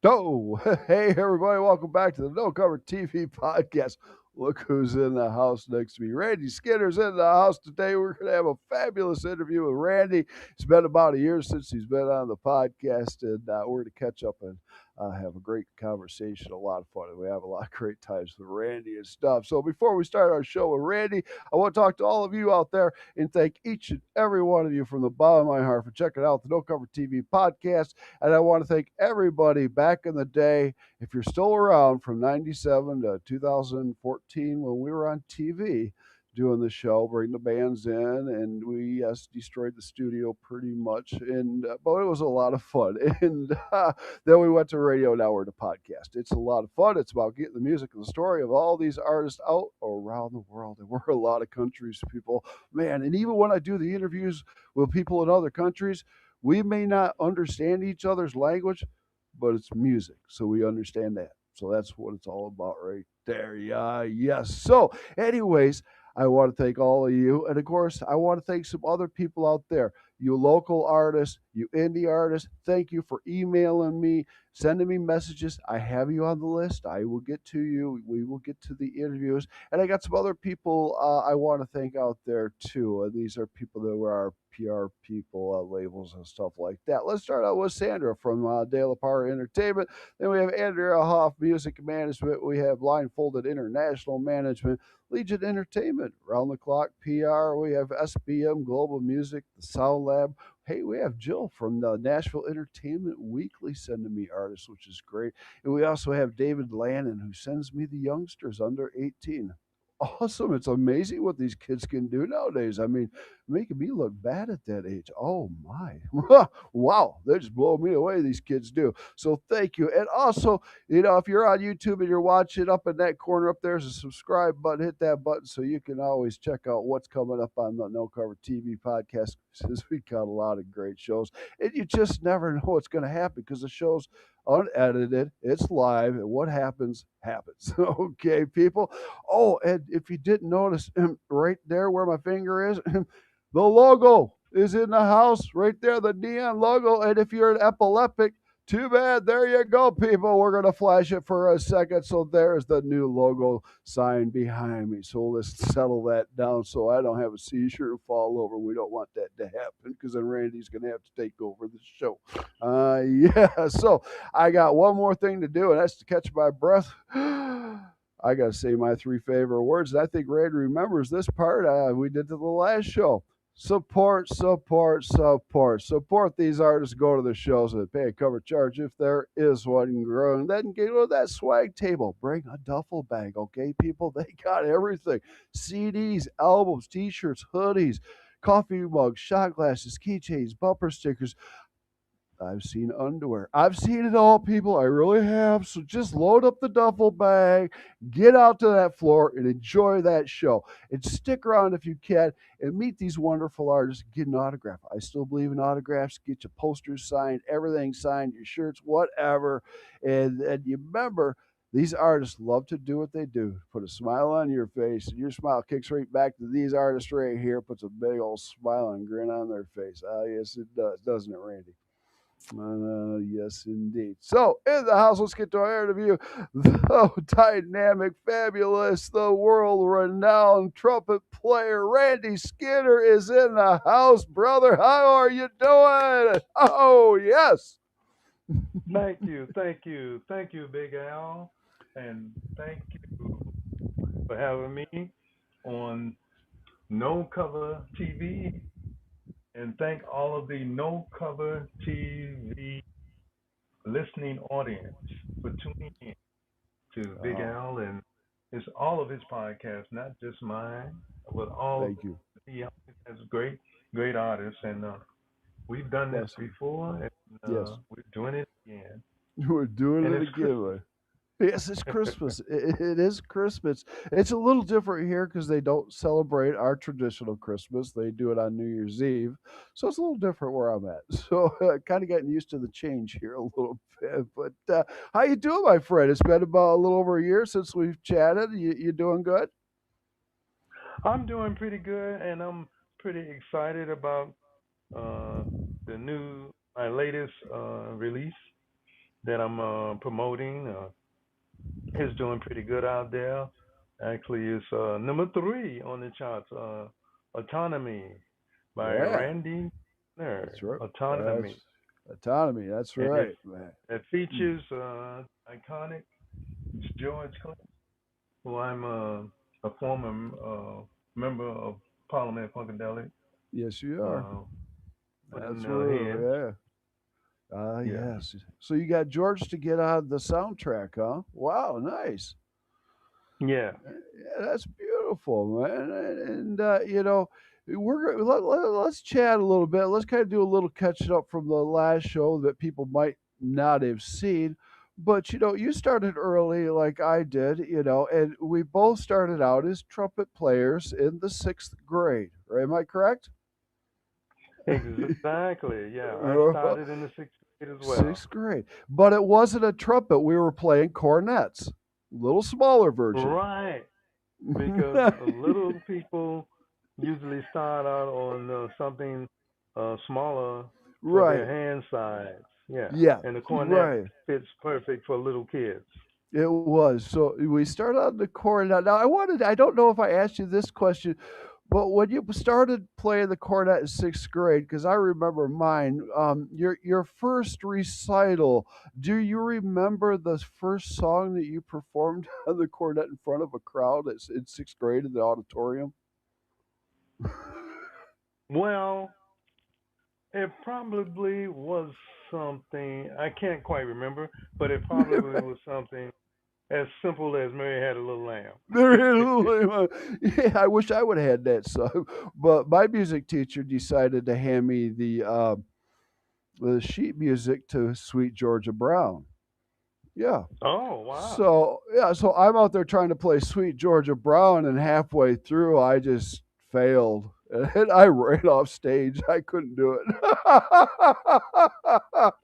Oh, hey everybody, welcome back to the No Cover TV podcast. Look who's in the house next to me. Randy Skinner's in the house today. We're going to have a fabulous interview with Randy. It's been about a year since he's been on the podcast, and we're going to catch up and have a great conversation, a lot of fun. And we have a lot of great times with Randy and stuff. So before we start our show with Randy, I want to talk to all of you out there and thank each and every one of you from the bottom of my heart for checking out the No Cover TV podcast. And I want to thank everybody back in the day, if you're still around from 97 to 2014 when we were on TV doing the show, bring the bands in, and we destroyed the studio pretty much. And but it was a lot of fun. And then we went to radio. Now we're to podcast. It's a lot of fun. It's about getting the music and the story of all these artists out around the world. And we're a lot of countries, people, man. And even when I do the interviews with people in other countries, we may not understand each other's language, but it's music, so we understand that. So that's what it's all about right there. Yeah, yes. So, anyways, I want to thank all of you. And of course, I want to thank some other people out there. You local artists, you indie artists, thank you for emailing me, sending me messages. I have you on the list. I will get to you. We will get to the interviews. And I got some other people I want to thank out there too. And these are people that were our PR people, labels and stuff like that. Let's start out with Sandra from De La Parra Entertainment. Then we have Andrea Hoff, Music Management. We have Blindfolded International Management, Legion Entertainment, Round the Clock PR. We have SBM Global Music, the Sound Lab. Hey, we have Jill from the Nashville Entertainment Weekly sending me artists, which is great. And we also have David Lannon, who sends me the youngsters under 18. Awesome. It's amazing what these kids can do nowadays. I mean, making me look bad at that age. Oh my. Wow. They just blow me away, these kids do. So thank you. And also, if you're on YouTube and you're watching, up in that corner up there's a subscribe button. Hit that button so you can always check out what's coming up on the No Cover TV podcast, since we got a lot of great shows. And you just never know what's going to happen because the show's unedited, it's live, and what happens happens. Okay, people. Oh, and if you didn't notice, right there where my finger is, the logo is in the house right there, the neon logo. And if you're an epileptic, too bad. There you go, people. We're going to flash it for a second. So there's the new logo sign behind me. So let's settle that down so I don't have a seizure and fall over. We don't want that to happen because then Randy's going to have to take over the show. Yeah. So I got one more thing to do, and that's to catch my breath. I got to say my three favorite words. And I think Randy remembers this part. We did to the last show. Support, support, support. Support these artists. Go to the shows and pay a cover charge if there is one growing. Then go to that swag table. Bring a duffel bag, okay, people? They got everything: CDs, albums, T-shirts, hoodies, coffee mugs, shot glasses, keychains, bumper stickers. I've seen underwear. I've seen it all, people. I really have. So just load up the duffel bag, get out to that floor, and enjoy that show. And stick around if you can and meet these wonderful artists. Get an autograph. I still believe in autographs. Get your posters signed, everything signed, your shirts, whatever. And you remember, these artists love to do what they do. Put a smile on your face, and your smile kicks right back to these artists right here. Puts a big old smile and grin on their face. Ah, yes, it does, doesn't it, Randy? Yes, indeed. So, in the house, let's get to our interview. The dynamic, fabulous, the world renowned trumpet player Randy Skinner is in the house. Brother, how are you doing? Oh, yes. Thank you, Big Al, and thank you for having me on No Cover TV, and thank all of the No Cover TV listening audience for tuning in to Big Oh, Al and it's all of his podcasts, not just mine, but all of thank you. he has great artists, and we've done this Awesome. before, and Yes. we're doing it again, We're doing and it it's again, Christmas. man. Yes, it's Christmas. It is Christmas. It's a little different here because they don't celebrate our traditional Christmas. They do it on New Year's Eve, so it's a little different where I'm at. So, kind of getting used to the change here a little bit. But how you doing, my friend? It's been about a little over a year since we've chatted. You doing good? I'm doing pretty good, and I'm pretty excited about uh, the new my latest release, that I'm promoting. Is doing pretty good out there. Actually, it's number 3 on the charts. Autonomy by Yeah, Randy Ner. that's right. That's Autonomy, autonomy. That's and right, man. it Hmm. features iconic George Clinton, who I'm a former member of Parliament Funkadelic. Yes, you are. Uh, putting Absolutely, heads. yeah. Ah, Yeah. yes. So you got George to get on the soundtrack, huh? Wow, nice. Yeah. Yeah, that's beautiful, man. And you know, let's chat a little bit. Let's kind of do a little catch up from the last show that people might not have seen. But you know, you started early like I did, you know, and we both started out as trumpet players in the 6th grade. Right? Am I correct? Exactly. Yeah. I started in the 6th grade as well. 6th grade. But it wasn't a trumpet. We were playing cornets, little smaller version. Right. Because little people usually start out on something smaller for their Right. hand size. Yeah. Yeah. And the cornet Right. fits perfect for little kids. It was. So we started on the cornet. Now I don't know if I asked you this question, but when you started playing the cornet in 6th grade, because I remember mine, your first recital, do you remember the first song that you performed on the cornet in front of a crowd in 6th grade in the auditorium? Well, it probably was something, I can't quite remember, but it probably was something as simple as Mary Had a Little Lamb. Yeah, I wish I would have had that song, but my music teacher decided to hand me the sheet music to Sweet Georgia Brown. Yeah. Oh, wow. So I'm out there trying to play Sweet Georgia Brown, and halfway through, I just failed, and I ran off stage. I couldn't do it.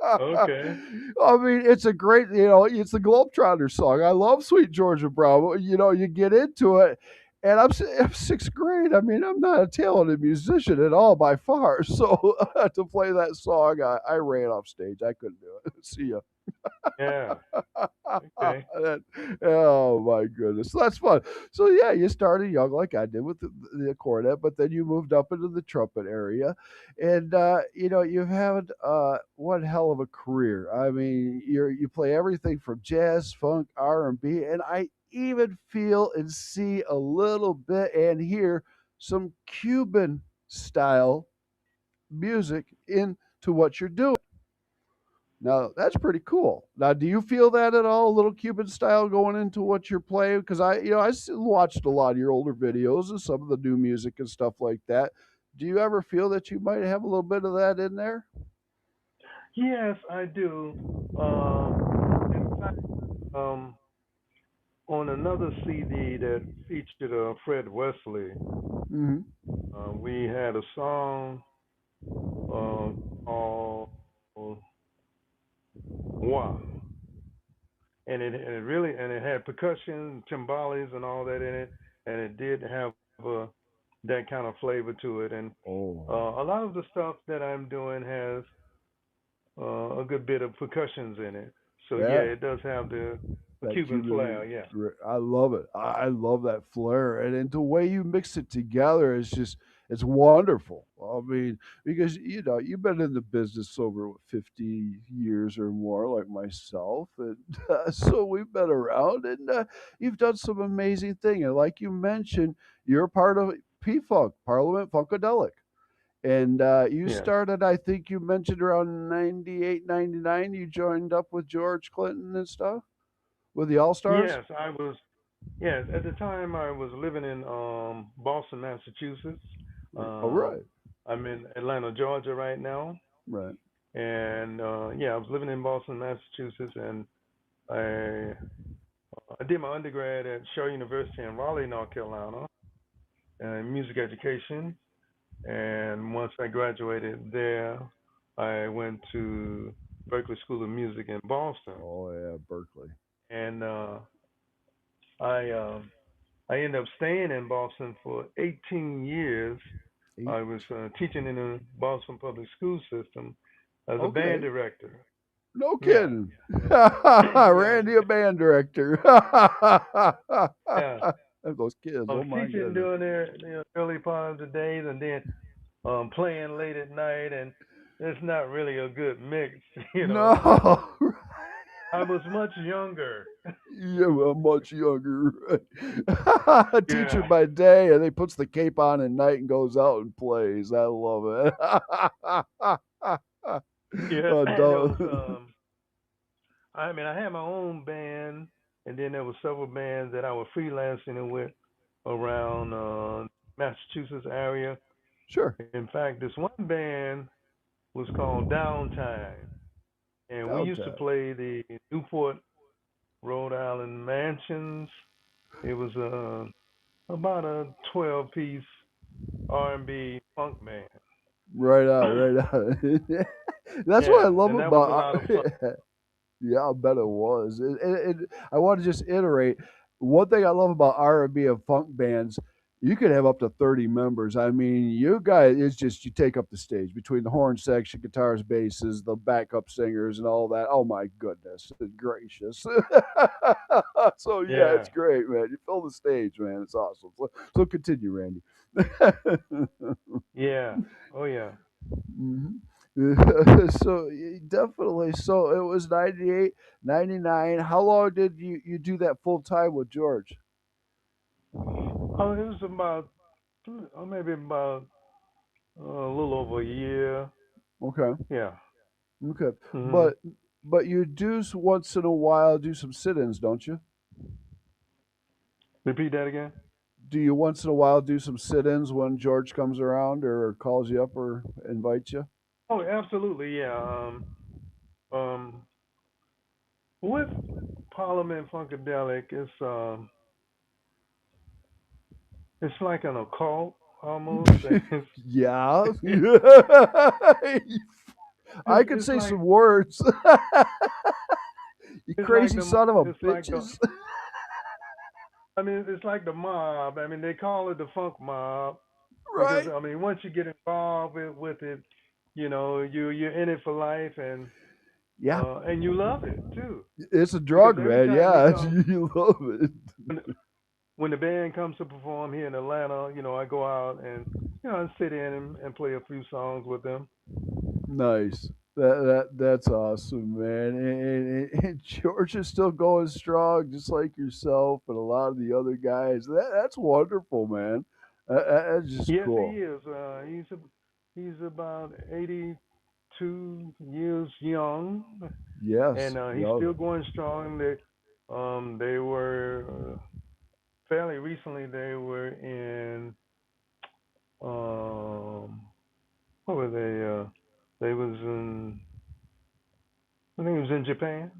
Okay. I mean, it's a great, you know, it's the Globetrotter song. I love Sweet Georgia Brown. You know, you get into it, and I'm 6th grade. I mean, I'm not a talented musician at all by far. So to play that song, I ran off stage. I couldn't do it. See ya. Yeah. Okay. That- oh my goodness, so that's fun. So yeah, you started young like I did with the cornet, but then you moved up into the trumpet area, and you know you've had one hell of a career. I mean, you play everything from jazz, funk, R&B, and I even feel and see a little bit and hear some Cuban style music into what you're doing. Now that's pretty cool. Now, do you feel that at all, a little Cuban style going into what you're playing? Because watched a lot of your older videos and some of the new music and stuff like that. Do you ever feel that you might have a little bit of that in there? Yes, I do. In fact, um, on another CD that featured Fred Wesley, Hmm. we had a song called "Wa," and it really and it had percussion, timbales, and all that in it, and it did have that kind of flavor to it. And Oh, a lot of the stuff that I'm doing has a good bit of percussions in it. So yeah, yeah. it does have the a That Cuban Cuban, flair. Yeah. I love it. I love that flair, and the way you mix it together is just it's wonderful. I mean, because you know you've been in the business over what, 50 years or more, like myself, and so we've been around, and you've done some amazing thing. And like you mentioned, you're part of P Funk Parliament Funkadelic. And you Yeah. started, I think you mentioned around 98, 99. You joined up with George Clinton and stuff with the All Stars? Yes, I was. Yes, at the time I was living in Boston, Massachusetts. Oh, Um, right, I'm in Atlanta, Georgia right now, right. and yeah, I was living in Boston, Massachusetts, and I I did my undergrad at Shaw University in Raleigh, North Carolina, in music education. And once I graduated there, I went to Berklee School of Music in Boston, Oh, yeah, Berkeley. and I I ended up staying in Boston for 18 years. Eight. I was teaching in the Boston public school system as a band Okay. director. No Yeah, kidding. yeah, Randy, a band director. yeah. Those kids, I oh was my teaching goodness. during their early part of the days, and then playing late at night, and it's not really a good mix, you know. No. I was much younger. Yeah, well, I'm much younger. Right? Teacher Yeah, by day, and he puts the cape on at night and goes out and plays. I love it. yeah. There was Adult. I mean, I had my own band, and then there were several bands that I was freelancing with around Massachusetts area. Sure. In fact, this one band was called Downtime, and we used to Downtime. play the Newport, Rhode Island mansions. It was about a 12-piece R&B funk band. Right on, right on. That's what I Yeah, love and that was a about lot of fun. yeah, I bet it was. I want to just iterate. One thing I love about R&B and funk bands, you could have up to 30 members. I mean, you guys, it's just you take up the stage between the horn section, guitars, basses, the backup singers, and all that. Oh my goodness gracious! So yeah, Yeah, it's great, man. You fill the stage, man. It's awesome. So continue, Randy. yeah, oh yeah. Mhm. So definitely. So it was 98, 99. How long did you do that full time with George? Oh, it was about maybe about a little over a year. Okay. Yeah. Okay. Hmm. But you do once in a while do some sit-ins, don't you? Repeat that again. Do you once in a while do some sit-ins when George comes around or calls you up or invites you? Oh, absolutely. Yeah. Um, with Parliament Funkadelic, it's like an occult almost. Yeah. It's I could it's say like some words. You it's like crazy son of a the bitches. I mean it's like the mob. I mean they call it the funk mob because Right? I mean once you get involved with it, you're in it for life Yeah. and you love it too It's a because drug, every man. time we Yeah, come you love it. when, when the band comes to perform here in Atlanta, I go out and I sit in and play a few songs with them. Nice. That's awesome, man. And George is still going strong, just like yourself and a lot of the other guys. That's wonderful, man. That's just Yes, he cool. is. He's about 82 years young, Yes. and he's Yep. still going strong. They were fairly recently. They were in what were they? They was in I think it was in Japan,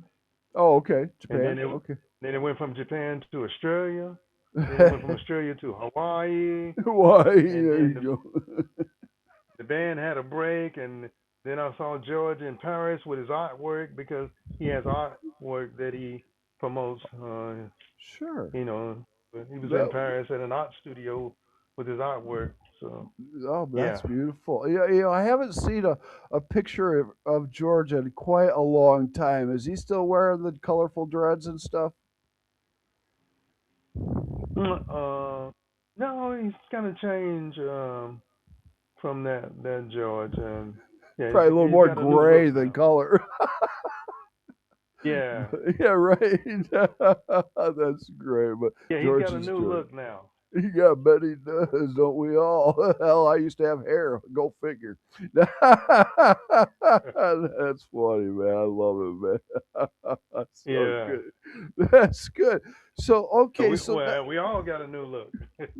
Oh, okay. and Japan. Okay. then it went from Japan to Australia. Then it went from Australia to Hawaii, Why? and There then you go. the band had a break, and then I saw George in Paris with his artwork because he has artwork that he promotes. Sure. You know, he was in That Paris at an art studio with his artwork. So Oh, yeah. that's beautiful. Yeah, I haven't seen a picture of George in quite a long time. Is he still wearing the colorful dreads and stuff? No, he's kind of changed from that George, and yeah, Probably a little he's more got a new look gray than now. color. Yeah, Yeah, right. That's great. But yeah, he's George got a is new George. look now. Yeah, I bet he does, don't we all? Hell, I used to have hair. Go figure. That's funny, man. I love it, man. That's so Yeah. good. That's good. So So okay, we so that well, we all got a new look.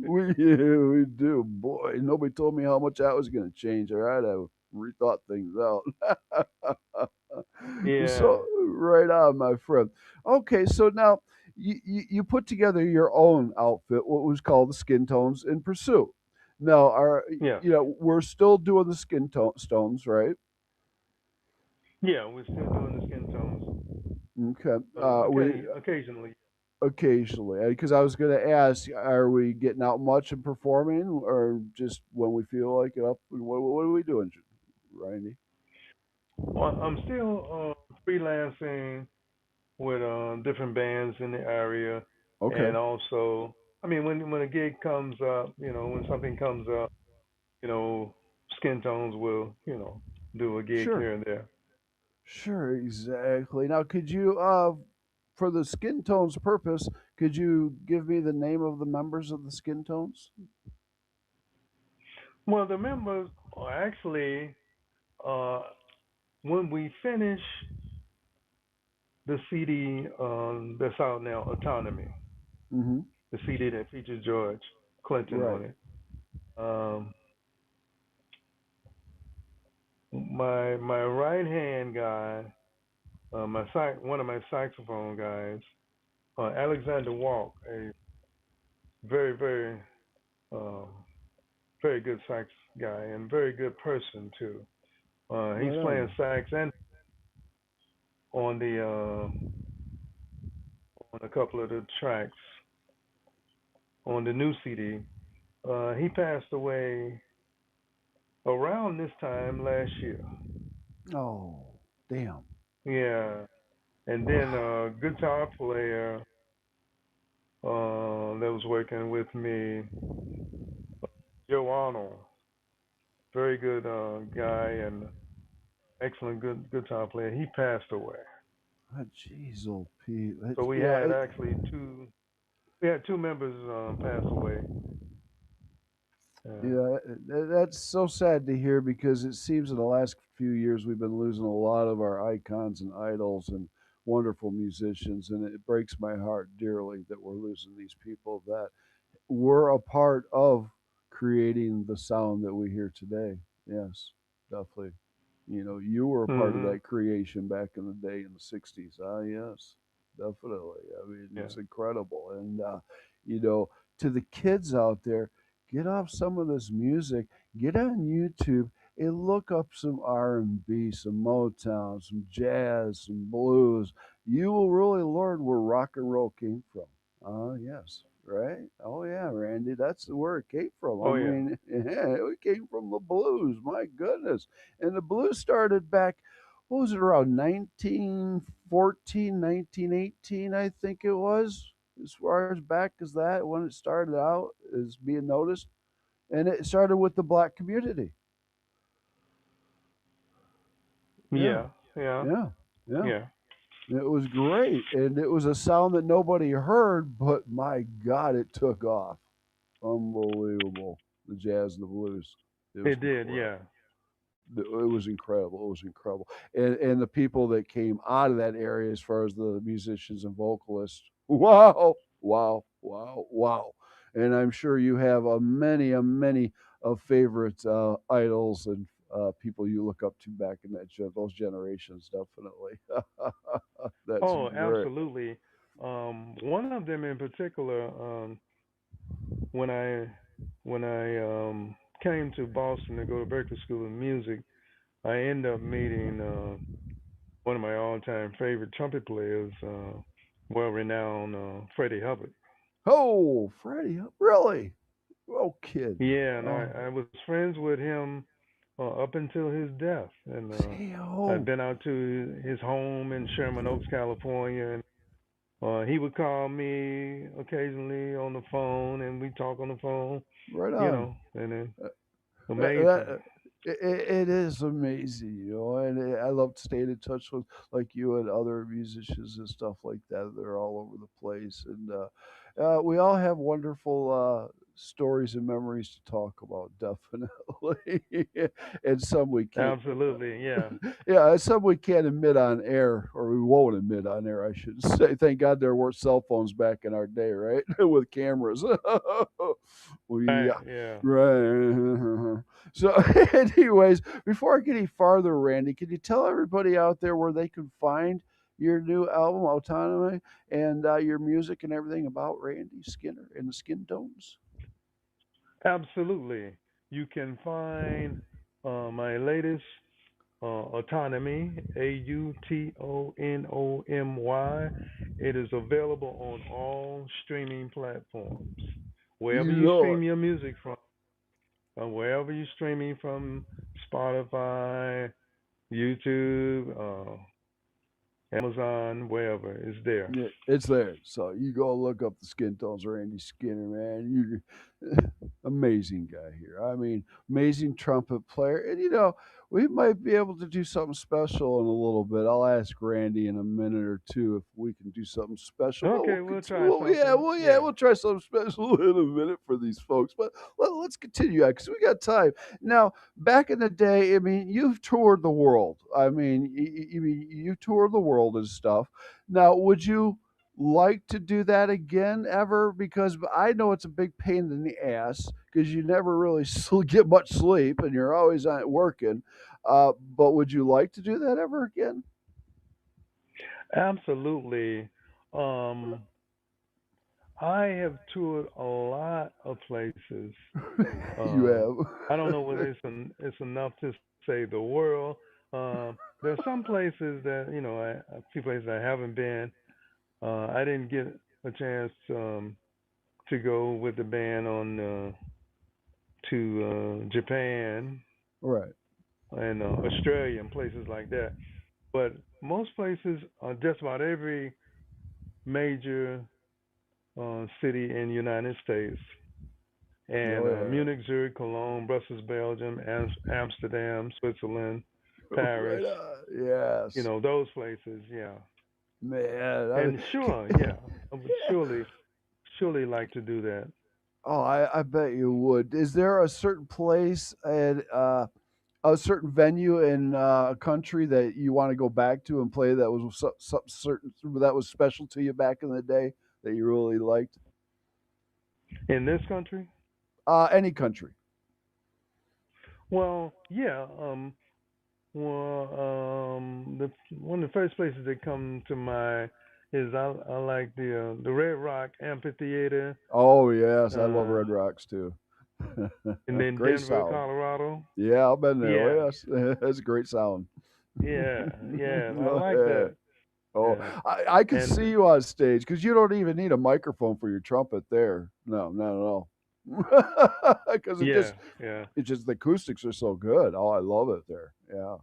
we do. Boy, nobody told me how much that was going to change. All right, I rethought things out. Yeah. So right on, my friend. Okay, so now you put together your own outfit, what was called the Skin Tones in Pursuit. Now, Yeah. we're still doing the stones, right? Yeah, we're still doing the skin tones. Okay. We Okay, occasionally. occasionally, because I was going to ask, are we getting out much and performing, or just when we feel like it? Up, what are we doing, Randy? Well, I'm still freelancing with different bands in the area, Okay. and also, I mean, when a gig comes up, when something comes up, you know, Skin Tones will, do a gig Sure. here and there. Sure, exactly. Now, could you, for the skin tones purpose, could you give me the name of the members of the skin tones? Well, the members are actually, uh, when we finish the CD that's out now, Autonomy, Mm-hmm. the CD that features George Clinton Right. on it. Um, my right hand guy, one of my saxophone guys, Alexander Walk, a very um, very good sax guy and very good person too. He's Right playing on. sax and on the on a couple of the tracks on the new CD. He passed away around this time last year. Oh, damn. Yeah, and then a guitar player that was working with me, Joe Arnold, very good guy and excellent good guitar player. He passed away. Jeez, old Pete. So we Yeah, had actually two. We had two members pass away. Yeah. yeah, that's so sad to hear because it seems in the last few years we've been losing a lot of our icons and idols and wonderful musicians, and it breaks my heart dearly that we're losing these people that were a part of creating the sound that we hear today. Yes, definitely. You know, you were a part of Mhm. that creation back in the day in the 60s. Ah, yes, definitely. I mean, Yeah. it's incredible. And, you know, to the kids out there, get off some of this music, get on YouTube and look up some R&B, some Motown, some jazz, some blues. You will really learn where rock and roll came from. Ah, yes, right? Oh, yeah, Randy, that's where it came from. I Oh yeah. mean, yeah, it came from the blues. My goodness. And the blues started back, what was it, around 1914, 1918, I think it was, as far as back as that, when it started out, is being noticed. And it started with the black community. Yeah, Yeah. Yeah. yeah, yeah. Yeah. It was great. And it was a sound that nobody heard, but my God, it took off. Unbelievable. The jazz and the blues. It was It did. incredible. Yeah. It was incredible. It was incredible. And the people that came out of that area, as far as the musicians and vocalists, wow, wow, wow, wow. And I'm sure you have a many of favorite idols and people you look up to back in those generations. Definitely, that's Oh, great. absolutely. One of them in particular, when I when I came to Boston to go to Berklee School of Music, I ended up meeting one of my all-time favorite trumpet players, well-renowned Freddie Hubbard. Oh, Freddie, really? Oh, kid. Yeah, and Oh, I was friends with him up until his death, and see, I'd oh, been out to his home in Sherman Oaks, California, and he would call me occasionally on the phone, and we talk on the phone, right on. and it, That, amazing. that it is amazing, you know, and I love to stay in touch with like you and other musicians and stuff like that. They're all over the place, and we all have wonderful stories and memories to talk about, definitely, and some we can't. Absolutely, yeah. Yeah, some we can't admit on air, or we won't admit on air, I should say. Thank God there weren't cell phones back in our day, right? With cameras. We, Right, yeah. right. So, anyways, before I get any farther, Randy, can you tell everybody out there where they can find your new album, Autonomy, and your music and everything about Randy Skinner and the Skin Tones? Absolutely. You can find my latest Autonomy, Autonomy. It is available on all streaming platforms. Wherever You you know it. stream your music from, wherever you're streaming from, Spotify, YouTube, Amazon, wherever, it's there. Yeah, it's there. So you go look up the Skin Tones, Randy Skinner, man. You amazing guy here. I mean, amazing trumpet player. And we might be able to do something special in a little bit. I'll ask Randy in a minute or two if we can do something special. But Okay, we'll try something. yeah, Yeah. we'll try something special in a minute for these folks. But let's continue because we got time. Now, back in the day, I mean, you've toured the world. I mean, you toured the world and stuff. Now, would you like to do that again ever? Because I know it's a big pain in the ass because you never really get much sleep and you're always working. But would you like to do that ever again? Absolutely. Um, I have toured a lot of places. You Um, I don't know have. whether it's enough to say the world. There's some places that a few places I haven't been. I didn't get a chance to go with the band on to Japan Right. and Australia and places like that. But most places, just about every major city in the United States, and Oh yeah. Munich, Zurich, Cologne, Brussels, Belgium, Amsterdam, Switzerland, Paris, Right on. Yes. those places, yeah. Man. And sure, yeah, I would surely like to do that. Oh, I bet you would. Is there a certain place and a certain venue in a country that you want to go back to and play that was something certain that was special to you back in the day that you really liked? In this country, Any country. well, yeah, the one of the first places that come to mind is I like the Red Rock Amphitheater, Oh yes, I love uh, Red Rocks too. and then Great Denver, sound. Colorado. Yeah, I've been there. Yeah, Oh yes, that's a great sound. yeah, yeah. I Oh, like yeah. that. Oh, Yeah, I could and see you on stage because you don't even need a microphone for your trumpet there. No, not at all. Because yeah, yeah. it just the acoustics are so good. Oh, I love it there. Yeah.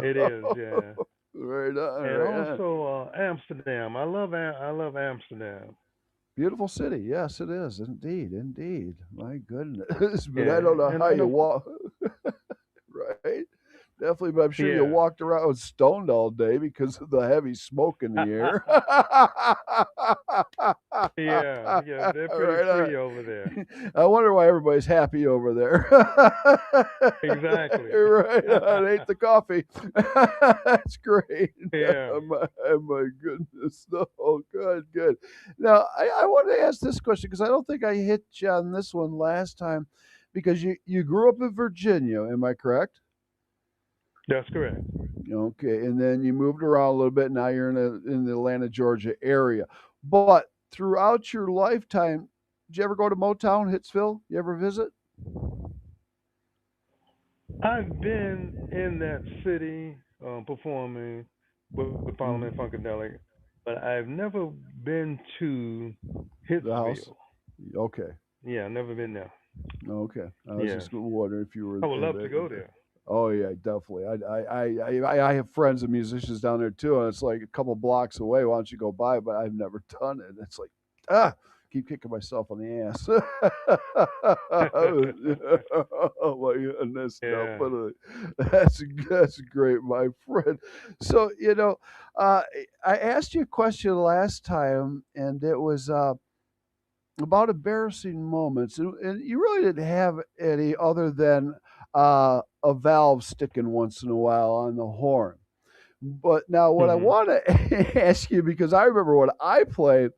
It is. Yeah, Right on, and right on. also Amsterdam. I love Amsterdam. Beautiful city. Yes, it is. Indeed, indeed. My goodness. But I Yeah, don't know and how and you of walk. Right? Definitely, but I'm sure you yeah, walked around stoned all day because of the heavy smoke in the air. yeah, yeah. They're pretty Right on. free over there. I wonder why everybody's happy over there. Exactly. Right on. Ate the coffee. That's great. Yeah. My goodness. Oh, good, good. Now, I want to ask this question because I don't think I hit you on this one last time because you grew up in Virginia. Am I correct? That's correct. Okay, and then you moved around a little bit. Now you're in the Atlanta, Georgia area. But throughout your lifetime, did you ever go to Motown, Hitsville? You ever visit? I've been in that city performing with Parliament Mhm. Funkadelic, but I've never been to The house? Hitsville. Okay, Yeah, never been there. okay. I was Yeah, just wondering if you were I would there love to back in go the day. there. Oh yeah, definitely. I have friends and musicians down there too, and it's like a couple blocks away. Why don't you go by? But I've never done it. It's like ah, keep kicking myself on the ass. Oh my goodness, no, Yeah. but that's great, my friend. So uh, I asked you a question last time, and it was about embarrassing moments, and you really didn't have any other than a valve sticking once in a while on the horn. But now, what I Mhm. want to ask you, because I remember when I played,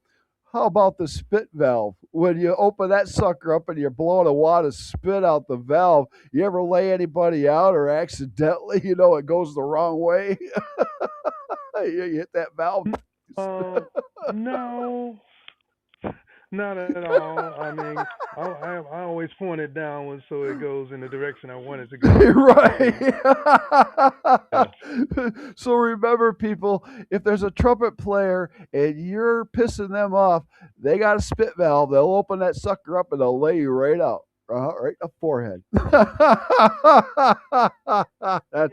how about the spit valve? When you open that sucker up and you're blowing a wad of spit out the valve, you ever lay anybody out or accidentally, it goes the wrong way? You hit that valve. Uh, no, not at all. I mean, I always point it downwards so it goes in the direction I want it to go. Right. Yeah. So remember, people, if there's a trumpet player and you're pissing them off, they got a spit valve. They'll open that sucker up and they'll lay you right out. Right, a forehead. That's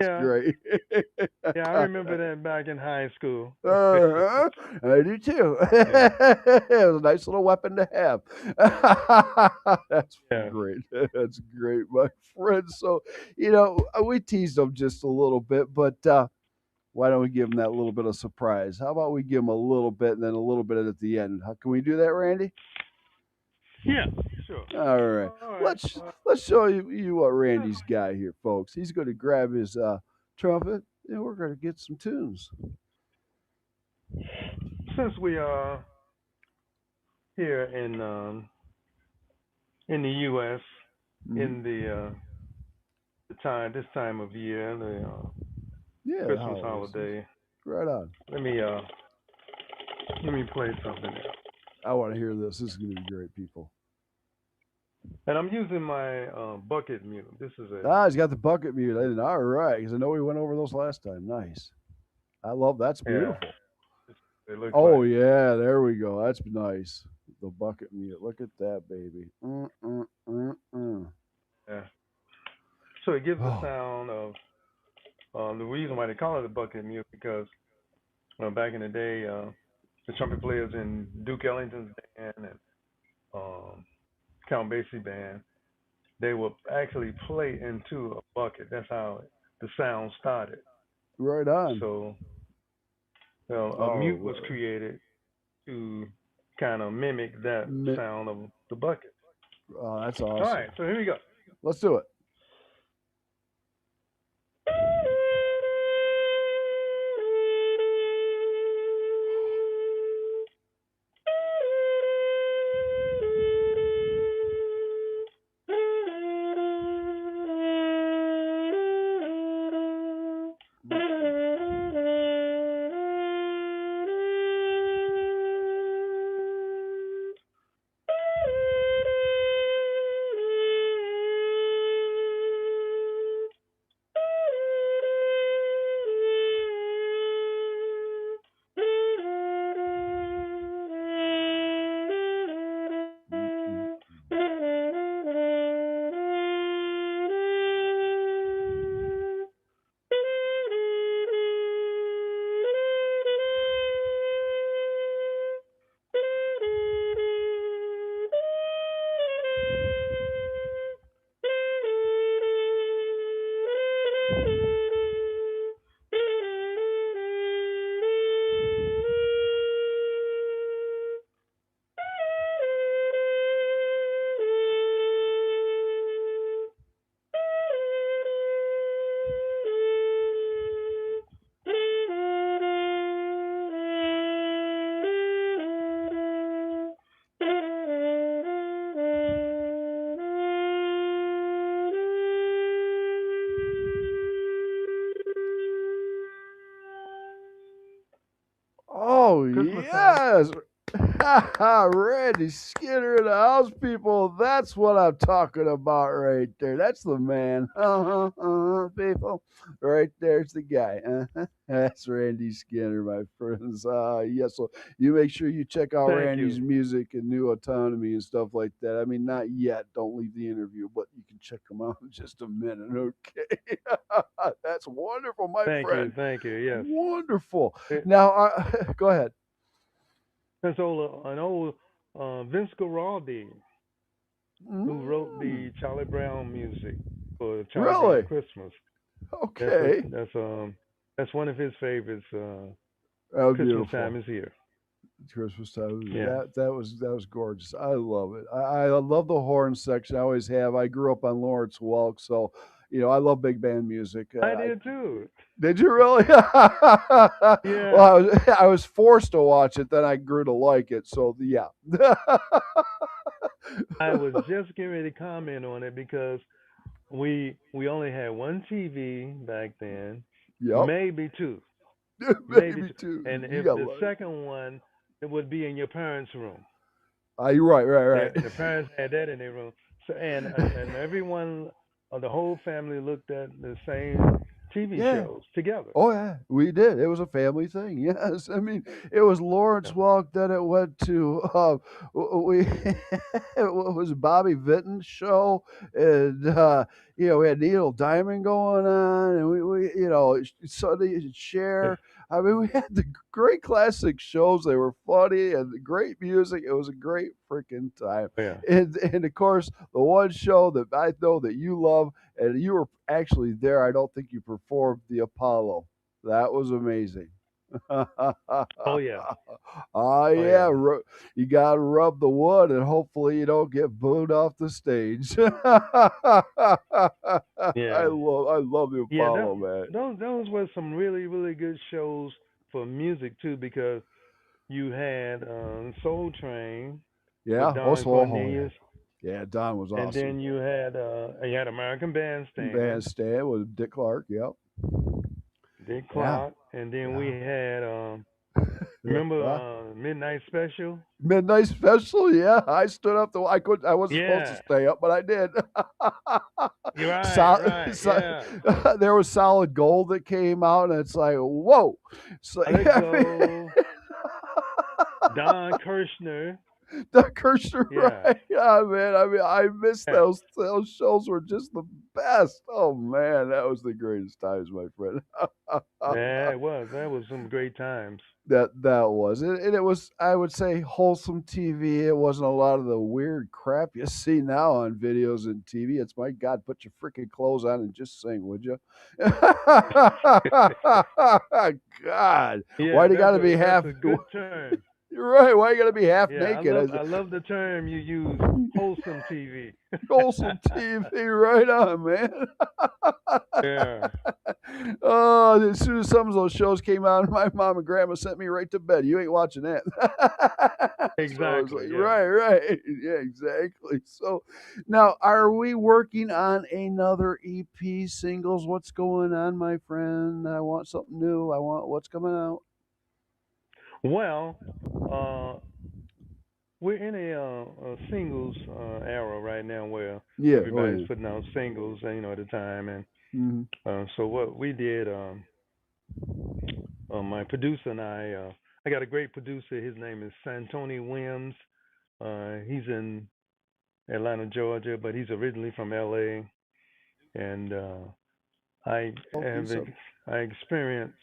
Yeah, great. yeah, I remember that back in high school. Uh-huh. I do too. Yeah, It was a nice little weapon to have. That's yeah. great. That's great, my friend. So, we teased them just a little bit, but why don't we give them that little bit of surprise? How about we give them a little bit and then a little bit at the end? How can we do that, Randy? Yeah, sure. All right. All right. Let's show you what Randy's got here, folks. He's going to grab his trumpet and we're going to get some tunes. Since we are here in the U.S. Mhm. in this time of year, the Yeah, the Christmas holiday season. holiday, Right on. let me uh let me play something. I want to hear this. This is going to be great, people. And I'm using my bucket mute. This is a Ah, he's got the bucket mute. All right, because I know we went over those last time. Nice. I love that's yeah. beautiful. It looks Oh like yeah, there we go. That's nice. The bucket mute. Look at that, baby. yeah. So it gives the Oh, sound of the reason why they call it a bucket mute because back in the day, the trumpet players in Duke Ellington's band and um, Count Basie band, they would actually play into a bucket. That's how the sound started. right on. So a Oh, mute was created to kind of mimic that sound of the bucket. oh, that's All awesome. right, so here we go. Let's do it. Oh Christmas time. yes. Randy Skinner in the house, people. That's what I'm talking about right there. That's the man. People. Right there's the guy. That's Randy Skinner, my friends. Yes. So you make sure you check out Thank Randy's you. music and New Autonomy and stuff like that. I mean, not yet. Don't leave the interview, but you can check them out in just a minute. Okay. That's wonderful, my Thank you. friend. Thank you. Yes. Wonderful. It, Now, go ahead. that's an old Vince Guaraldi who wrote Mm, the Charlie Brown music for Charlie Brown really? Christmas. Okay. That's one of his favorites. Oh, Christmas time beautiful. is here. Christmas time. Yeah. That was gorgeous. I love it. I love the horn section. I always have. I grew up on Lawrence Welk, so I love big band music. I did too. Did you really? Well, Yeah. I was forced to watch it. Then I grew to like it. So yeah. I was just getting ready to comment on it because we only had one TV back then, Yep. maybe two, maybe Maybe two, too. and You if got the lucky. second one, it would be in your parents' room. You're right. Right. The parents had that in their room. So and everyone, the whole family looked at the same TV Yeah. shows together. Oh yeah, we did. It was a family thing. Yes, I mean it was Lawrence Yeah. Welk. Then it went to we it was Bobby Vinton's show, and we had Neil Diamond going on, and we Sunday and Cher. I mean, we had the great classic shows. They were funny and great music. It was a great freaking time. Yeah. And of course, the one show that I know that you love, and you were actually there. I don't think you performed the Apollo. That was amazing. Oh yeah. Oh Oh yeah, yeah. you got to rub the wood, and hopefully you don't get booed off the stage. Yeah. I love the Yeah. Apollo, man. Those were some really really good shows for music too, because you had Soul Train with Yeah, Don yeah, Cornelius, yeah. Don was and awesome. then you had American Bandstand, Bandstand with Dick Clark. Yep. Dick Yeah. Clark, and then we Yeah. had remember Midnight Special? Midnight Special. Yeah, I stood up. I wasn't supposed to Yeah. stay up, but I did. You're right, so, right, yeah. there was Solid Gold that came out, and it's like, whoa. So, Let yeah, I mean, go. Don Kirshner. the Kirshner, Yeah. right? Yeah, man. I mean, I miss Yeah. those. Those shows were just the best. Oh man, that was the greatest times, my friend. Yeah, it was. That was some great times. That was it, and it was, I would say, wholesome TV. It wasn't a lot of the weird crap you see now on videos and TV. It's, my God, put your freaking clothes on and just sing, would you? God, why Yeah, do you got to be that's half? a good term. You're right. Why you got to be half Yeah, naked? I love the term you use, wholesome TV. Wholesome TV, right on, man. Yeah, Oh, as soon as some of those shows came out, my mom and grandma sent me right to bed. You ain't watching that. So I was like, exactly. Yeah. right, right. Yeah, exactly. So now, are we working on another EP singles? What's going on, my friend? I want something new. I want what's coming out. Well, uh, we're in a singles era right now where Yeah. Oh, everybody's yeah. putting out singles, at a time, and Hmm. so what we did, my producer and I got a great producer. His name is Santoni Williams. He's in Atlanta, Georgia, but he's originally from LA, and I Okay, have so. I experience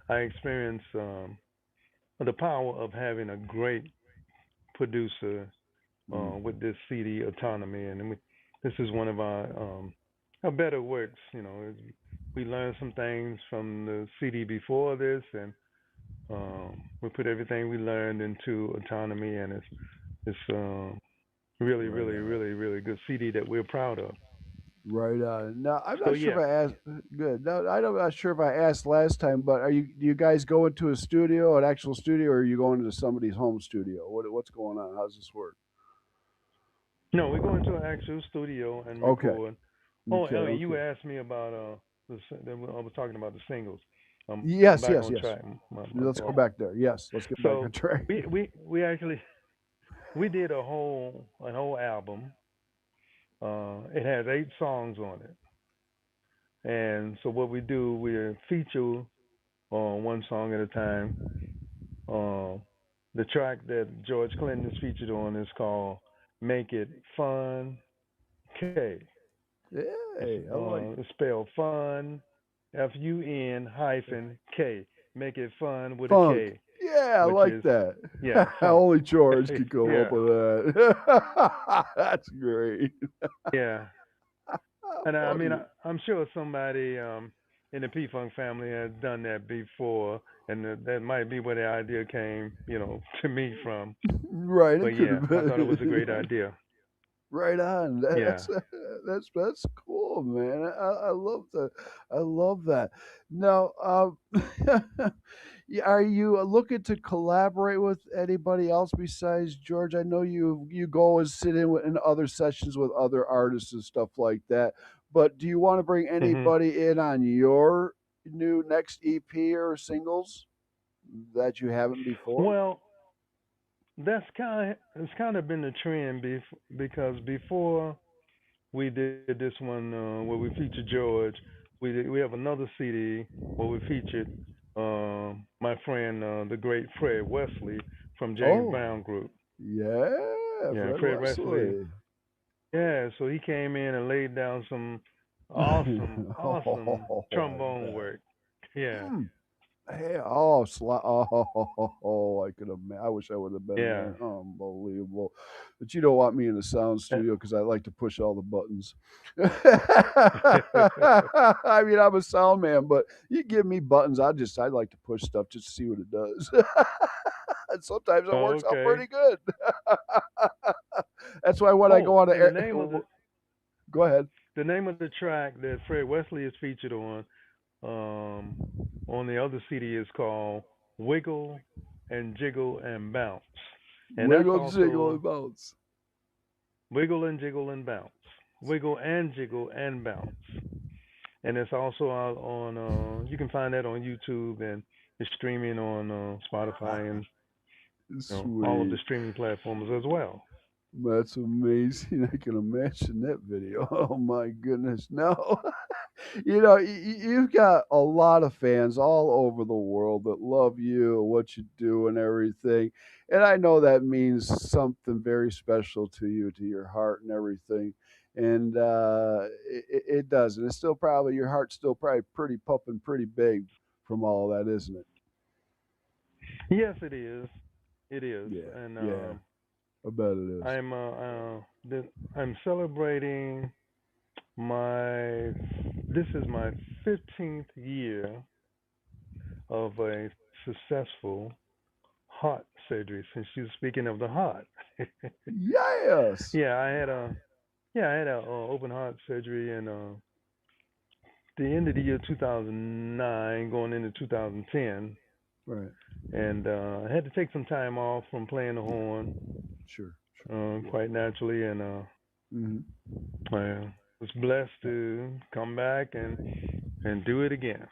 I experience the power of having a great producer Mm. with this CD Autonomy, and this is one of our better works. We learned some things from the CD before this, and we put everything we learned into Autonomy, and it's really, Right really, on. really, really good CD that we're proud of. Right on. Now, I'm So not sure yeah, if I asked. Good. No, I'm not sure if I asked last time, but do you guys go into a studio, an actual studio, or are you going into somebody's home studio? What's going on? How's this work? no, we go into an actual studio and Okay. record. Okay. Oh, you Okay. asked me about I was talking about the singles. I'm Yes. back Yes. on Yes. track. My Let's go fault. back there. Yes. Let's get back So on track. we actually we did a whole album. It has 8 songs on it, and so what we do, we feature on one song at a time. Uh, the track that George Clinton is featured on is called "Make It Fun K." Hey, I like It's spelled fun, Fun hyphen K. Make it fun with a funk. K, Yeah, I which like is that. yeah, funk. Only George could come up Yeah, with that. That's great. yeah. And I mean, Funny. I'm sure somebody in the P Funk family has done that before, and that might be where the idea came, to me from. Right. But It could yeah, have I thought it was a great been. idea. Right on. Yeah. That's cool, man. I love that. I love that. Now, yeah, are you looking to collaborate with anybody else besides George? I know you go and sit in other sessions with other artists and stuff like that. But do you want to bring Mhm. anybody in on your new next EP or singles that you haven't before? Well, it's kind of been the trend because before we did this one where we featured George. we have another CD where we featured my friend, the great Fred Wesley from James Oh, Brown Group. yeah, Yeah, Fred Fred Wesley. Wesley. Yeah, so he came in and laid down some awesome, awesome Oh, I trombone bet. work. Yeah, Hmm. Hey, oh, I could have. I wish I would have been yeah. there. Unbelievable. But you don't want me in the sound Uh, studio because I like to push all the buttons. I mean, I'm a sound man, but you give me buttons, I like to push stuff just to see what it does. And sometimes it oh, works out okay. pretty good. That's why when I go Oh, on the and the air, name of go ahead. the track that Fred Wesley is featured um, on the other CD is called "Wiggle and Jiggle and Bounce," and that's Wiggle, jiggle, also and bounce. "Wiggle and Jiggle and Bounce," "Wiggle and Jiggle and Bounce," and it's also out on. You can find that on YouTube, and it's streaming on Spotify and all of the Sweet. streaming platforms as well. That's amazing. I can imagine that video. Oh my goodness. No. You've got a lot of fans all over the world that love you and what you do and everything. And I know that means something very special to you, to your heart and everything. And it does. And it's still probably, your heart's still probably pretty pumping pretty big from all that, isn't it? Yes, it is. It is, Yeah. and Yeah. I bet it is. I'm celebrating my. This is my 15th year of a successful heart surgery. Since you're speaking of the heart, Yes. yeah, I had a open heart surgery in the end of the year 2009, going into 2010, Right. and I had to take some time off from playing the horn, Sure. Sure. Yeah. quite naturally, and Hmm. I was blessed to come back and do it again.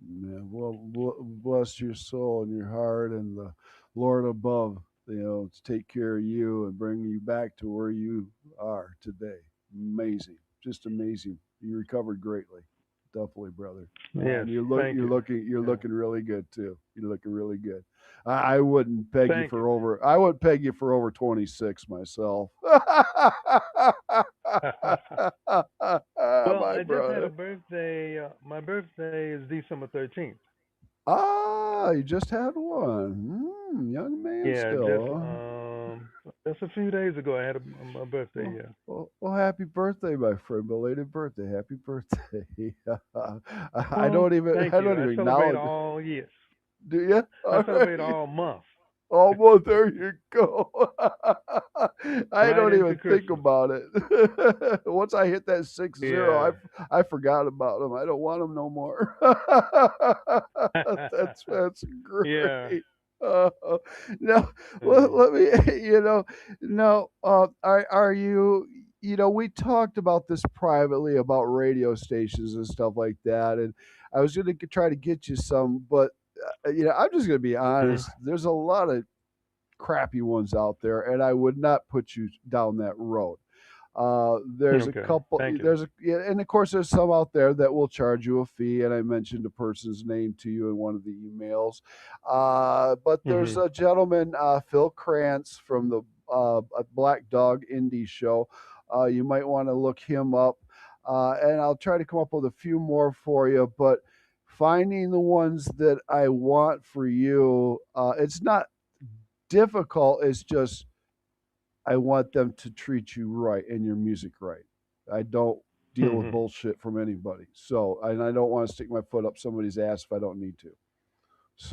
Yeah, well, bless your soul and your heart, and the Lord above, to take care of you and bring you back to where you are today. Amazing, just amazing. You recovered greatly, definitely, brother. Yes, And thank you. you're Yeah. looking really good too. You're looking really good. I wouldn't peg you Thank you, for over. I wouldn't peg you for over 26 myself. well, My I just had a brother. birthday. My birthday is December 13th. Ah, you just had one. Young man Yeah, still, huh? just a few days ago I had a birthday. Well, Yeah. happy birthday, my friend. Belated birthday. Happy birthday. Well, I thank you. don't I even celebrate acknowledge. all years. Do you? I All celebrate right. all month, Oh, well, there you go. I right don't into even think Christmas. about it. Once I hit that 6-0, Yeah. I forgot about them. I don't want them no more. That's yeah. great. Uh, now, Mm. let me, now, are you, we talked about this privately about radio stations and stuff like that, and I was going to try to get you some, but I'm just going to be Mm. honest. There's a lot of crappy ones out there, and I would not put you down that road. There's a Okay. couple. Thank you. Yeah, and of course, there's some out there that will charge you a fee. And I mentioned a person's name to you in one of the emails. But there's Mhm. a gentleman, Phil Krantz from the Black Dog Indie Show. You might want to look him up, and I'll try to come up with a few more for you. But finding the ones that I want for you, it's not difficult. It's just I want them to treat you right and your music right. I don't deal with Mhm. bullshit from anybody. So, and I don't want to stick my foot up somebody's ass if I don't need to.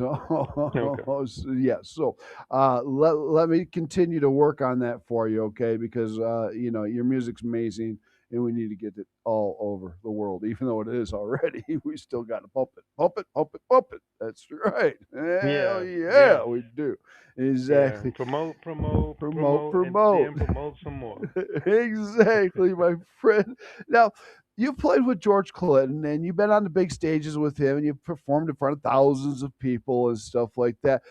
Okay. So, yeah. So, let me continue to work on that for you, okay? Because your music's amazing, and we need to get it all over the world. Even though it is already, we still got to pump it, pump it, pump it, pump it. That's right. Hell Yeah. yeah, Yes. we do. Yeah. Exactly. Promote, promote, Promote, promote, and promote. then promote some more. Exactly, my friend. Now, you've played with George Clinton and you've been on the big stages with him and you've performed in front of thousands of people and stuff like that.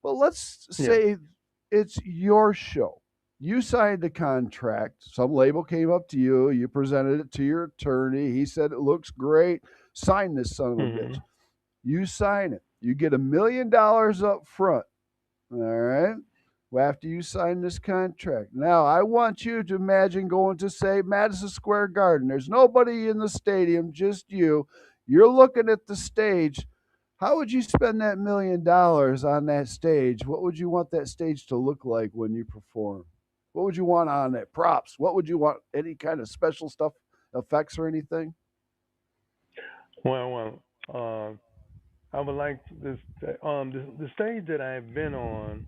But let's Yes. say it's your show. You signed a contract. Some label came up to you. You presented it to your attorney. He said it looks great. Sign this son of a bitch. Mhm. You sign it. You get $1 million up front. All right. Well, after you sign this contract. Now, I want you to imagine going to, say, Madison Square Garden. There's nobody in the stadium, just you. You're looking at the stage. How would you spend that $1 million on that stage? What would you want that stage to look like when you perform? What would you want on it? Props. What would you want? Any kind of special stuff, effects, or anything? Well, I would like this the stage that I've been on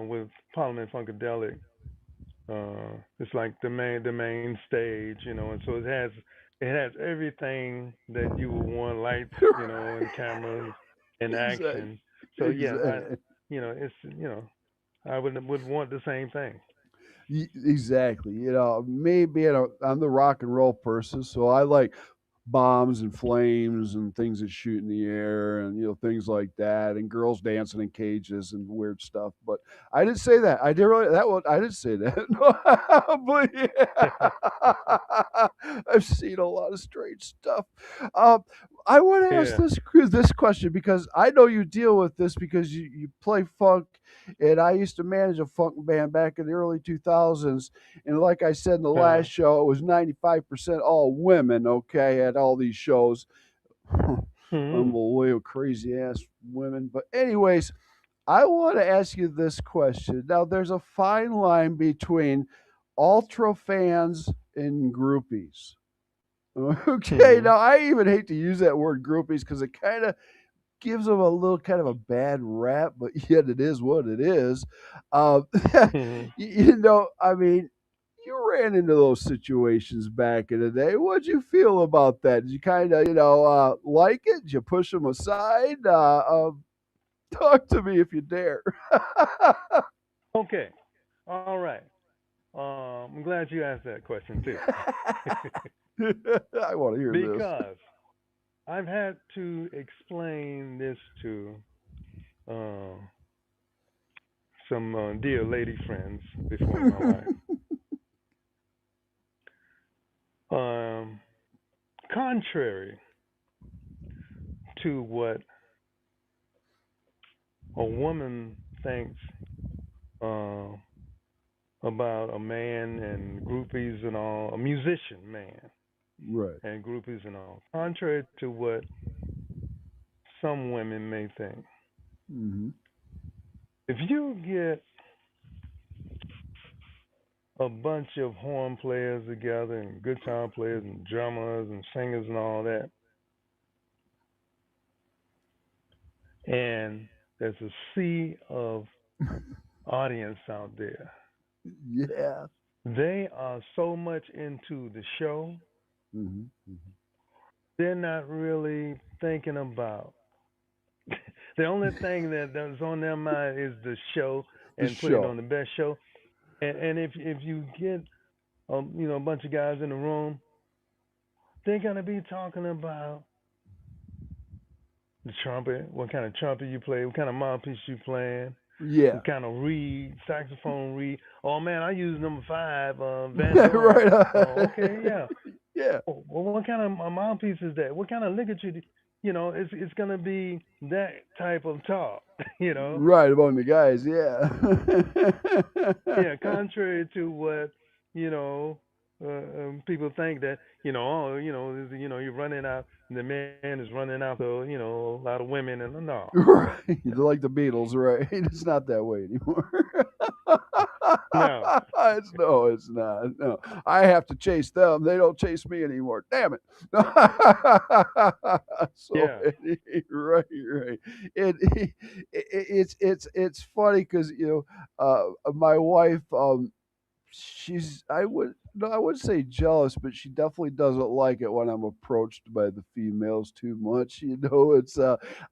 with Parliament Funkadelic. It's like the main stage, and so it has everything that you would want, lights, and cameras and exactly. action. So yes, Exactly. it's I would want the same thing. Exactly. Me being I'm the rock and roll person, so I like bombs and flames and things that shoot in the air and things like that and girls dancing in cages and weird stuff. But I didn't say that. I didn't really that one. I didn't say that. No, but yeah, I've seen a lot of strange stuff. Um, I want to ask Yeah. this question because I know you deal with this because you play funk, and I used to manage a funk band back in the early 2000s. And like I said in the Uh, last show, it was 95% all women, okay, at all these shows. hmm. Unbelievable, crazy ass women. But, anyways, I want to ask you this question. Now, there's a fine line between ultra fans and groupies. Okay, Hmm. now I even hate to use that word groupies because it kind of gives them a little kind of a bad rap, but yet it is what it is. Um, Hmm. I mean, you ran into those situations back in the day. What'd you feel about that? Did you kind of, like it? Did you push them aside? Talk to me if you dare. Okay. All right. I'm glad you asked that question too, I want to hear this. because I've had to explain this to uh, some dear lady friends before in my life. Um, Contrary to what a woman thinks uh, about a man and groupies and all, a musician man Right. and groupies and all, contrary to what some women may think, Hmm. if you get a bunch of horn players together and guitar players and drummers and singers and all that, and there's a sea of audience out there. Yeah. They are so much into the show, Hmm. they're not really thinking about. The only thing that's on their mind is the show The and putting show. on the best show. And if you get a bunch of guys in the room, they're gonna be talking about the trumpet, what kind of trumpet you play, what kind of mouthpiece you playing, Yeah. what kind of reed, saxophone reed. Oh man, I use number 5, Van Doren. Right. Oh, okay, yeah. Yeah. Oh, well, what kind of mouthpiece is that? What kind of ligature? It's gonna be that type of talk. You know, Right among the guys. Yeah. yeah. Contrary to what you know, people think that you're running out. The man is running after a lot of women, and no, Right. Like the Beatles, right? It's not that way anymore. no, It's not. No, I have to chase them. They don't chase me anymore. Damn it. So, yeah, right, right. It's funny because my wife, she's I would no, I wouldn't say jealous, but she definitely doesn't like it when I'm approached by the females too much. It's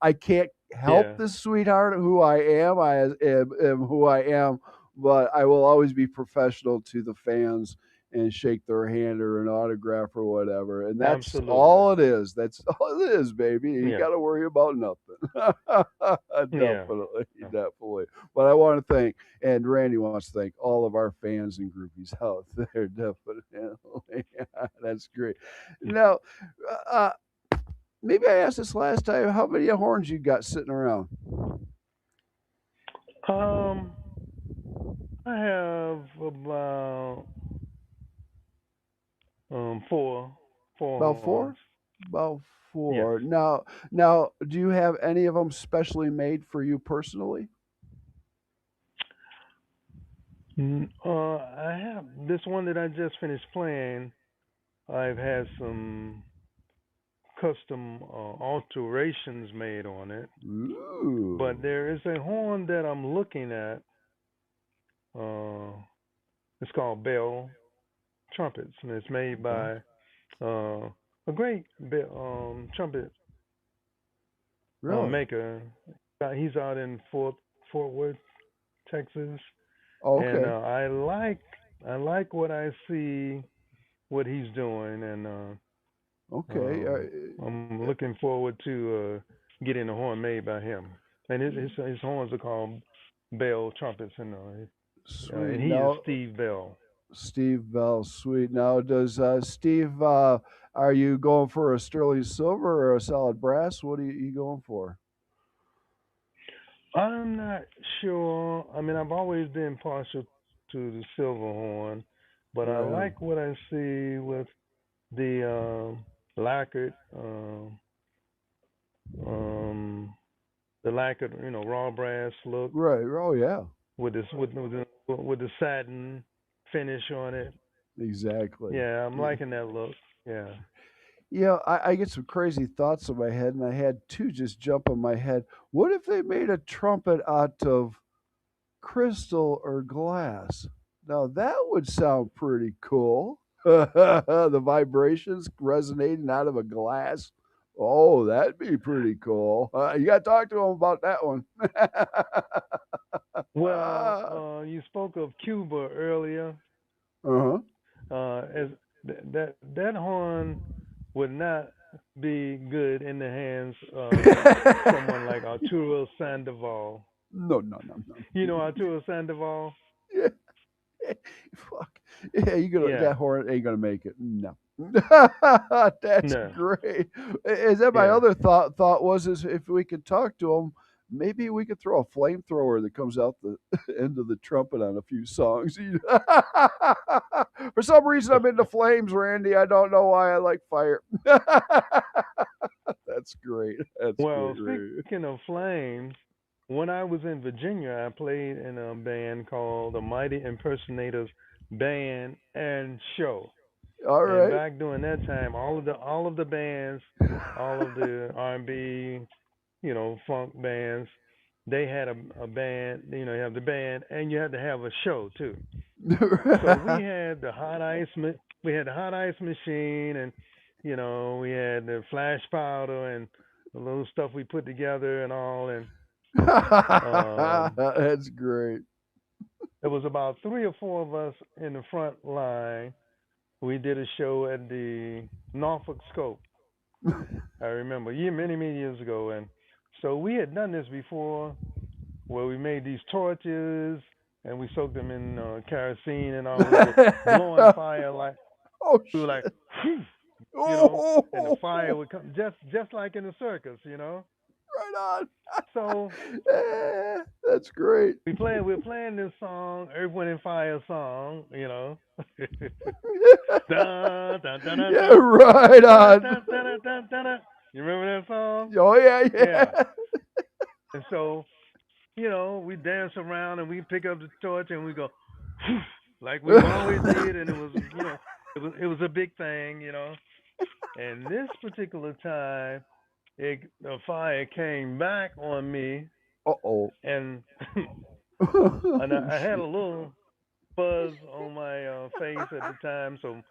I can't help yeah, this sweetheart who I am. I am who I am, but I will always be professional to the fans and shake their hand or an autograph or whatever. And that's absolutely, all it is. That's all it is, baby. You yeah, got to worry about nothing. yeah, Definitely, definitely. But I want to thank and Randy wants to thank all of our fans and groupies out there. Definitely. That's great. Now, uh, maybe I asked this last time. How many horns you got sitting around? Um, I have about four About horns. four. About Yes. four. Now, do you have any of them specially made for you personally? I have this one that I just finished playing. I've had some custom alterations made on it, but Ooh. there is a horn that I'm looking at. Uh, it's called Bell Trumpets, and it's made Well, by a great trumpet really? maker. He's out in Fort Worth, Texas, and Okay. I like what I see, what he's doing, and Okay. um, I'm looking forward to getting a horn made by him. And his horns are called Bell trumpets, and Sweet. he is Now, Steve Bell. Steve Bell. Sweet. Now, does Steve? Are you going for a sterling silver or a solid brass? What are you going for? I'm not sure. I mean, I've always been partial to the silver horn, but I Right on. like what I see with the lacquered, um, the lacquered, raw brass look Right. Oh yeah. with this with the satin finish on it. Exactly. Yeah, I'm liking that look. Yeah. Yeah, I get some crazy thoughts in my head, and I had two just jump in my head. What if they made a trumpet out of crystal or glass? Now that would sound pretty cool. The vibrations resonating out of a glass. Oh, that'd be pretty cool. You got to talk to him about that one. Well, uh you spoke of Cuba earlier. huh. As that horn would not be good in the hands of someone like Arturo Sandoval. No, no, no, no. You know Arturo Sandoval? Yeah. Fuck. Yeah, you gonna Yeah. that horn ain't gonna make it. No. That's No. great. Is that my Yeah. other thought was is if we could talk to him, maybe we could throw a flamethrower that comes out the end of the trumpet on a few songs. For some reason I'm into flames, Randy. I don't know why I like fire. That's great. That's Well, great. speaking of flames, when I was in Virginia, I played in a band called the Mighty Impersonators Band and Show. All And right. back during that time, all of the bands, all of the R&B, funk bands, they had a band. You have the band, and you had to have a show too. So we had the hot ice machine, and we had the flash powder and the little stuff we put together and all. And um, That's great. there was about three or four of us in the front line. We did a show at the Norfolk Scope. I remember many years ago, and so we had done this before, where we made these torches and we soaked them in kerosene and all. We were blowing fire like Oh we were like, shit. "Phew," and the fire Oh, would come just like in the circus. right on. So That's great. we're playing this song, Earth, Wind and Fire song. Dun, dun, dun, dun, Yeah, dun, right dun, on. dun, dun, dun, dun, dun. You remember that song? Oh yeah, Yeah. yeah. And so, we dance around and we pick up the torch and we go like we always did, and it was a big thing. And this particular time, the fire came back on me, Uh-oh. and and Oh, I had a shit. little buzz on my face at the time, so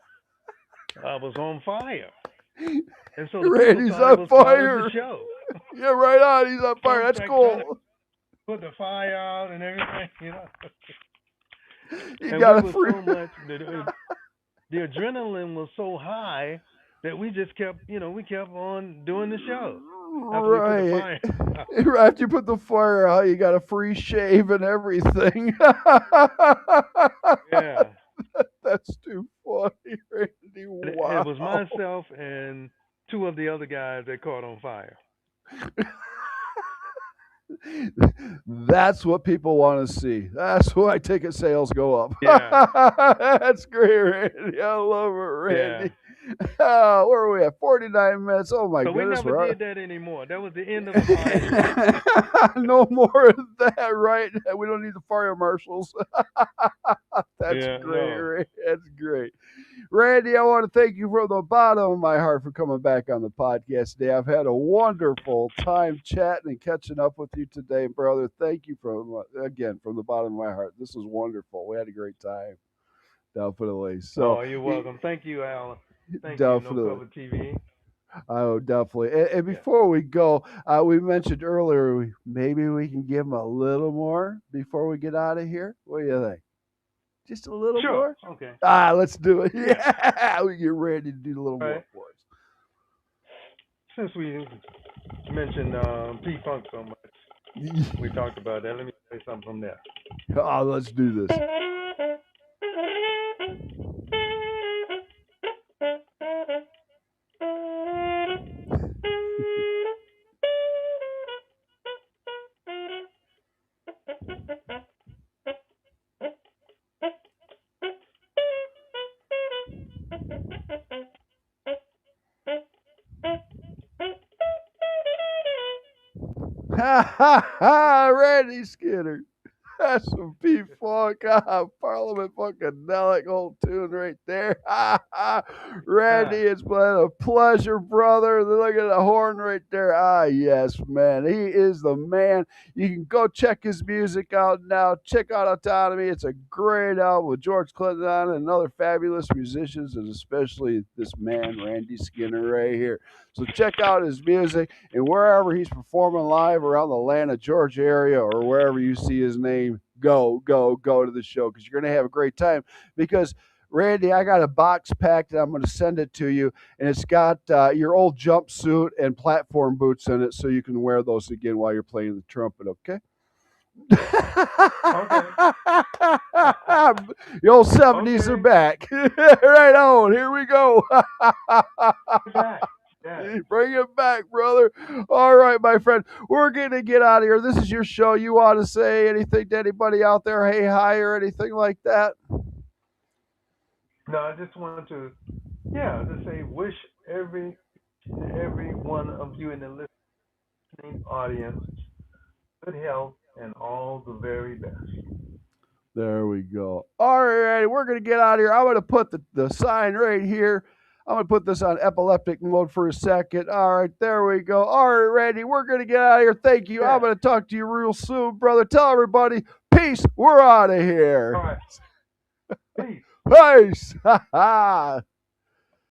I was on fire, and so the people Randy's thought it on was part of the fire. show. Yeah, right on. He's on So fire. I'm That's like trying to cool. put the fire out and everything. You And we got a were free. so much the adrenaline was so high that we just kept on doing the show after we put the Right. fire out. After you put the fire out, you got a free shave and everything. Yeah. That's too funny, Randy. It was Wow. myself and two of the other guys that caught on fire. That's what people want to see. That's why ticket sales go up. Yeah. That's great, Randy. I love it, Randy. Where are we at? 49 minutes. Oh my So we goodness. never did that anymore. That was the end of the No more of that, right? We don't need the fire marshals. That's Yeah, great, no. Randy. That's great. Randy, I want to thank you from the bottom of my heart for coming back on the podcast today. I've had a wonderful time chatting and catching up with you today, brother. Thank you from the bottom of my heart. This was wonderful. We had a great time. Definitely. So, Oh, you're welcome. Thank you, Al. Thank you, No definitely. Cover TV. Oh, definitely. And before we go, we mentioned earlier maybe we can give them a little more before we get out of here. What do you think? Just a little more? Sure. Okay. Let's do it. Yeah. We get ready to do a little more for us. Since we mentioned P-Funk so much, we talked about that. Let me say something from there. Let's do this. Randy Skinner. That's some P-Funk, Parliament Funkadelic old tune right there. Randy, it's been a pleasure, brother. Look at the horn right there. Yes, man. He is the man. You can go check his music out now. Check out Autonomy. It's a great album with George Clinton on it and other fabulous musicians, and especially this man, Randy Skinner, right here. So check out his music, and wherever he's performing live around the Atlanta, Georgia area, or wherever you see his name, go to the show, because you're going to have a great time. Because, Randy, I got a box packed, and I'm going to send it to you, and it's got your old jumpsuit and platform boots in it, so you can wear those again while you're playing the trumpet, okay? The old 70s are back. Right on. Here we go. Yeah. Bring it back, brother. All right, my friend. We're going to get out of here. This is your show. You want to say anything to anybody out there? Hey, hi, or anything like that? No, I just wanted to, just say wish every one of you in the listening audience good health and all the very best. There we go. All right, we're going to get out of here. I'm going to put the sign right here. I'm going to put this on epileptic mode for a second. All right, there we go. All right, Randy, we're going to get out of here. Thank you. Yeah. I'm going to talk to you real soon, brother. Tell everybody, peace. We're out of here. All right. Peace. Peace.